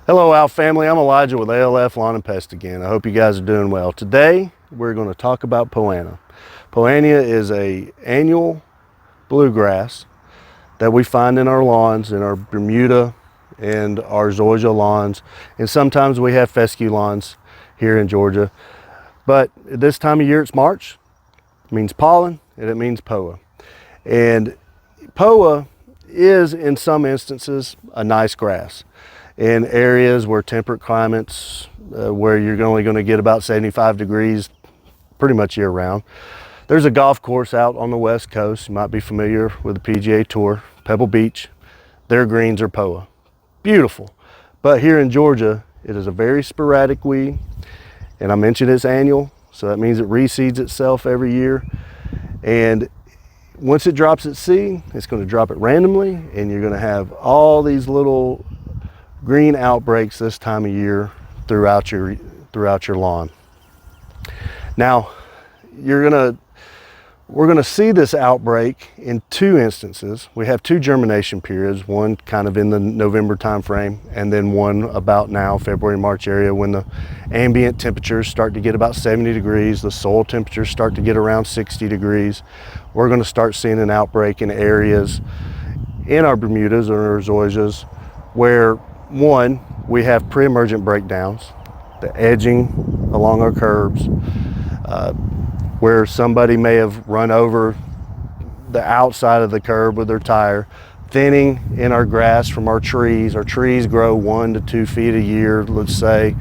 Hello, Al family. I'm Elijah with ALF Lawn and Pest again. I hope you guys are doing well. Today, we're going to talk about poana. Poana is an annual bluegrass that we find in our lawns, in our Bermuda and our zoysia lawns, and sometimes we have fescue lawns here in Georgia. But this time of year, it's March. It means pollen and it means POA. And POA is, in some instances, a nice grass. In areas where temperate climates, where you're only going to get about 75 degrees pretty much year round. There's a golf course out on the west coast, you might be familiar with the PGA Tour, Pebble Beach. Their greens are POA. Beautiful. But here in Georgia, it is a very sporadic weed, and I mentioned it's annual, so that means it reseeds itself every year. And once it drops its seed, it's going to drop it randomly, and you're going to have all these little green outbreaks this time of year throughout your lawn. Now, we're gonna see this outbreak in two instances. We have two germination periods, one kind of in the November time frame, and then one about now, February, March area, when the ambient temperatures start to get about 70 degrees, the soil temperatures start to get around 60 degrees. We're gonna start seeing an outbreak in areas in our Bermudas or our zoysias where, one, we have pre-emergent breakdowns, the edging along our curbs, where somebody may have run over the outside of the curb with their tire, thinning in our grass from our trees. Our trees grow 1 to 2 feet a year, let's say.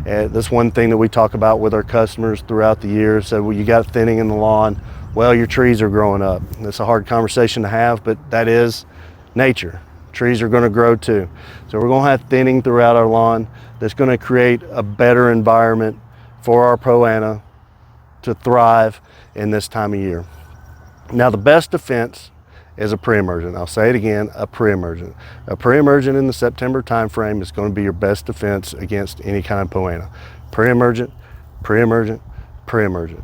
And that's one thing that we talk about with our customers throughout the year. So, well, you got thinning in the lawn. Well, your trees are growing up. That's a hard conversation to have, but that is nature. Trees are going to grow too. So we're going to have thinning throughout our lawn that's going to create a better environment for our poana to thrive in this time of year. Now, the best defense is a pre-emergent. I'll say it again, a pre-emergent. A pre-emergent in the September time frame is going to be your best defense against any kind of poana. Pre-emergent, pre-emergent, pre-emergent.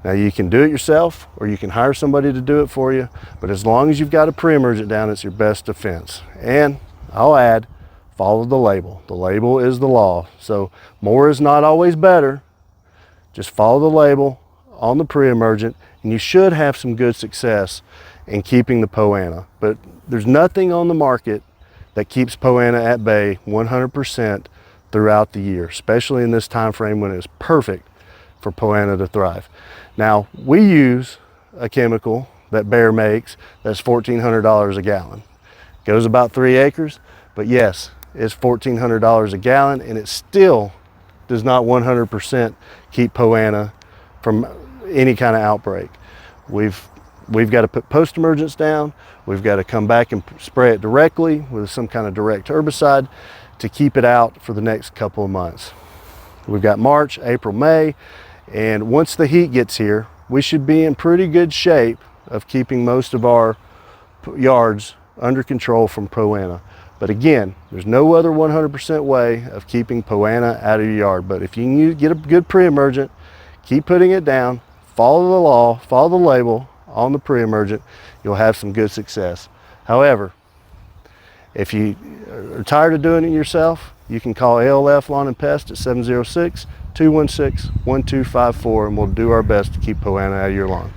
Now, you can do it yourself or you can hire somebody to do it for you, but as long as you've got a pre-emergent down, it's your best defense. And I'll add, follow the label. The label is the law. So more is not always better. Just follow the label on the pre-emergent and you should have some good success in keeping the poana. But there's nothing on the market that keeps poana at bay 100% throughout the year, especially in this time frame when it's perfect for poana to thrive. Now, we use a chemical that Bayer makes that's $1,400 a gallon. Goes about 3 acres, but yes, it's $1,400 a gallon, and it still does not 100% keep poana from any kind of outbreak. We've got to put post-emergents down. We've got to come back and spray it directly with some kind of direct herbicide to keep it out for the next couple of months. We've got March, April, May, and once the heat gets here, we should be in pretty good shape of keeping most of our yards under control from poana. But again, there's no other 100% way of keeping poana out of your yard. But if you can get a good pre-emergent, keep putting it down, follow the law, follow the label on the pre-emergent, you'll have some good success. However, if you are tired of doing it yourself, you can call ALF Lawn and Pest at 706-216-1254, and we'll do our best to keep poana out of your lawn.